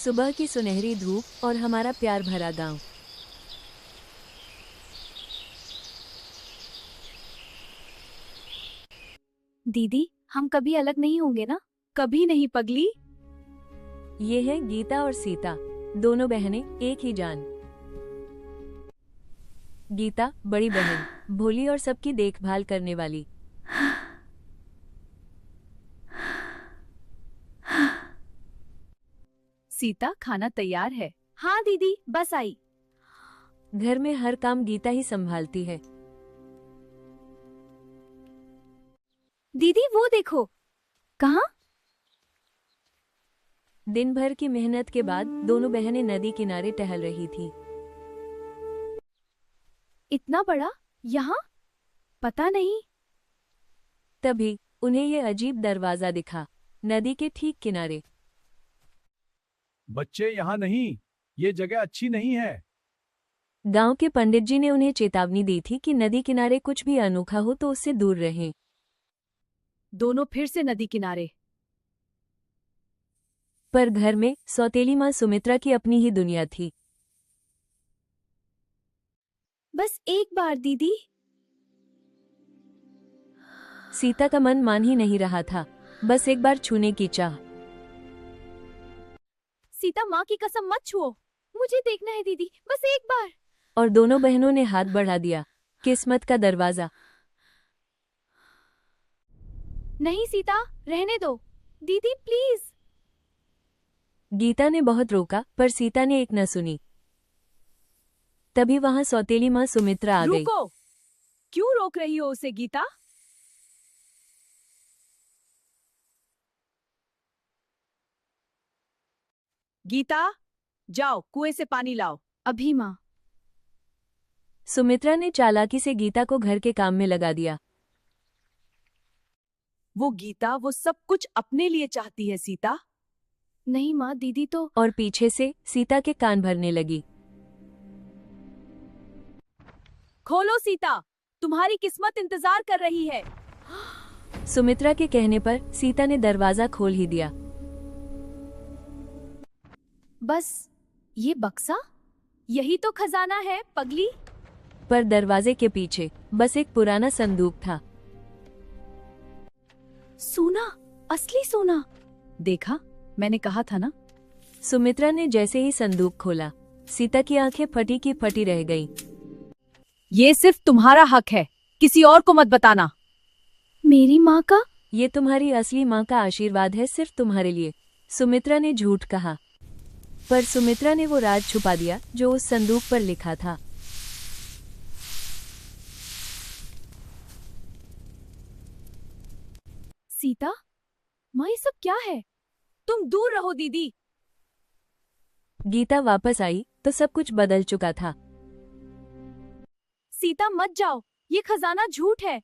सुबह की सुनहरी धूप और हमारा प्यार भरा गांव। दीदी, हम कभी अलग नहीं होंगे ना? कभी नहीं पगली। ये है गीता और सीता, दोनों बहनें एक ही जान। गीता बड़ी बहन, भोली और सबकी देखभाल करने वाली। सीता, खाना तैयार है। हाँ दीदी, बस आई। घर में हर काम गीता ही संभालती है। दीदी वो देखो। कहाँ? दिन भर की मेहनत के बाद दोनों बहनें नदी किनारे टहल रही थी। इतना बड़ा? यहाँ? पता नहीं। तभी उन्हें ये अजीब दरवाजा दिखा, नदी के ठीक किनारे। बच्चे यहाँ नहीं, ये जगह अच्छी नहीं है। गांव के पंडित जी ने उन्हें चेतावनी दी थी कि नदी किनारे कुछ भी अनोखा हो तो उससे दूर रहें। दोनों फिर से नदी किनारे। पर घर में सौतेली माँ सुमित्रा की अपनी ही दुनिया थी। बस एक बार दीदी। सीता का मन मान ही नहीं रहा था, बस एक बार छूने की चाह। सीता, माँ की कसम मत छुओ। मुझे देखना है दीदी, बस एक बार। और दोनों बहनों ने हाथ बढ़ा दिया। किस्मत का दरवाजा। नहीं सीता, रहने दो। दीदी प्लीज। गीता ने बहुत रोका, पर सीता ने एक न सुनी। तभी वहां सौतेली माँ सुमित्रा आ गई। रुको। क्यों रोक रही हो उसे गीता? गीता, जाओ कुएं से पानी लाओ। अभी माँ। सुमित्रा ने चालाकी से गीता को घर के काम में लगा दिया। वो गीता वो सब कुछ अपने लिए चाहती है सीता। नहीं माँ, दीदी तो। और पीछे से सीता के कान भरने लगी। खोलो सीता, तुम्हारी किस्मत इंतजार कर रही है। सुमित्रा के कहने पर सीता ने दरवाजा खोल ही दिया। बस ये बक्सा? यही तो खजाना है पगली। पर दरवाजे के पीछे बस एक पुराना संदूक था। सोना, असली सोना। देखा, मैंने कहा था ना। सुमित्रा ने जैसे ही संदूक खोला, सीता की आंखें फटी की फटी रह गईं। ये सिर्फ तुम्हारा हक है, किसी और को मत बताना। मेरी माँ का? ये तुम्हारी असली माँ का आशीर्वाद है, सिर्फ तुम्हारे लिए। सुमित्रा ने झूठ कहा, पर सुमित्रा ने वो राज छुपा दिया जो उस संदूक पर लिखा था। सीता, माँ ये सब क्या है? तुम दूर रहो दीदी। गीता वापस आई तो सब कुछ बदल चुका था। सीता मत जाओ, ये खजाना झूठ है।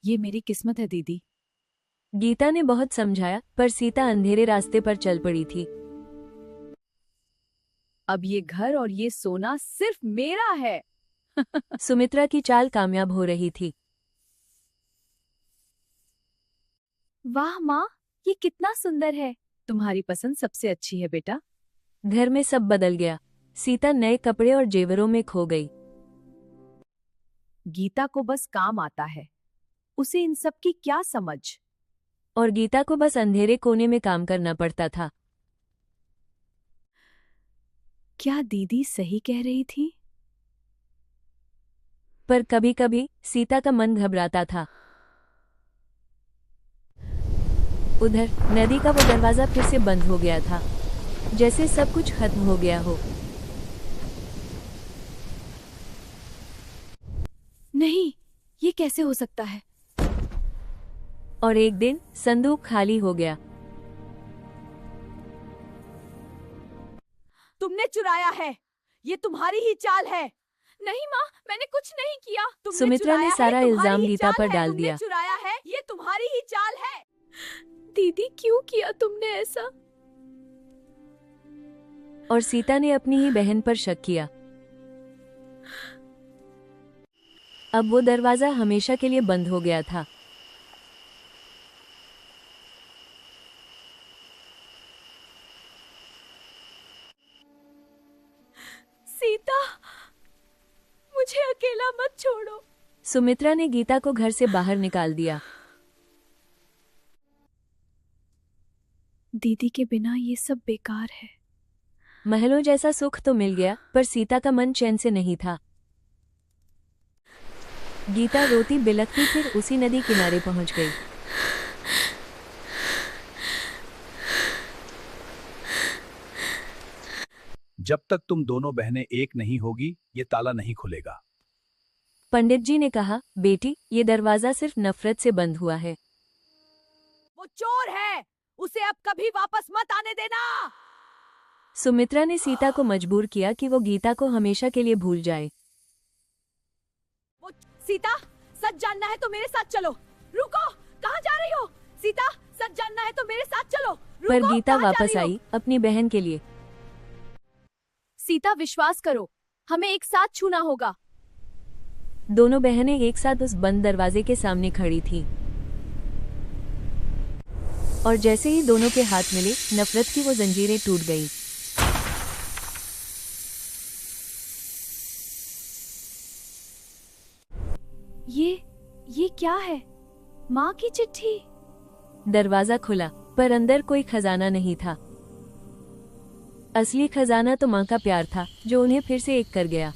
ये मेरी किस्मत है दीदी। गीता ने बहुत समझाया, पर सीता अंधेरे रास्ते पर चल पड़ी थी। अब ये घर और ये सोना सिर्फ मेरा है। सुमित्रा की चाल कामयाब हो रही थी। वाह माँ, ये कितना सुंदर है। तुम्हारी पसंद सबसे अच्छी है बेटा। घर में सब बदल गया। सीता नए कपड़े और जेवरों में खो गई। गीता को बस काम आता है, उसे इन सब की क्या समझ। और गीता को बस अंधेरे कोने में काम करना पड़ता था। क्या दीदी सही कह रही थी? पर कभी कभी सीता का मन घबराता था। उधर नदी का वो दरवाजा फिर से बंद हो गया था, जैसे सब कुछ खत्म हो गया हो। नहीं, ये कैसे हो सकता है? और एक दिन संदूक खाली हो गया। तुमने चुराया है, ये तुम्हारी ही चाल है। नहीं माँ, मैंने कुछ नहीं किया। तुमने सुमित्रा ने चुराया है, सारा तुम्हारी इल्जाम ही गीता चाल पर है, डाल तुमने दिया। चुराया है, ये तुम्हारी ही चाल है। दीदी क्यों किया तुमने ऐसा? और सीता ने अपनी ही बहन पर शक किया। अब वो दरवाजा हमेशा के लिए बंद हो गया था। मत छोड़ो। सुमित्रा ने गीता को घर से बाहर निकाल दिया। दीदी के बिना ये सब बेकार है। महलों जैसा सुख तो मिल गया, पर सीता का मन चैन से नहीं था। गीता रोती बिलखती फिर उसी नदी किनारे पहुंच गई। जब तक तुम दोनों बहनें एक नहीं होगी, ये ताला नहीं खुलेगा। पंडित जी ने कहा, बेटी, ये दरवाजा सिर्फ नफरत से बंद हुआ है। वो चोर है, उसे अब कभी वापस मत आने देना। सुमित्रा ने सीता को मजबूर किया कि वो गीता को हमेशा के लिए भूल जाए। सीता, सच जानना है तो मेरे साथ चलो। रुको, कहाँ जा रही हो? सीता, सच जानना है तो मेरे साथ चलो। पर रुको, गीता कहाँ जा वापस रही हो? आई अपनी बहन के लिए। सीता, विश्वास करो, हमें एक साथ छूना होगा। दोनों बहनें एक साथ उस बंद दरवाजे के सामने खड़ी थीं। और जैसे ही दोनों के हाथ मिले, नफरत की वो जंजीरें टूट गईं। ये क्या है? माँ की चिट्ठी। दरवाजा खुला, पर अंदर कोई खजाना नहीं था। असली खजाना तो माँ का प्यार था, जो उन्हें फिर से एक कर गया।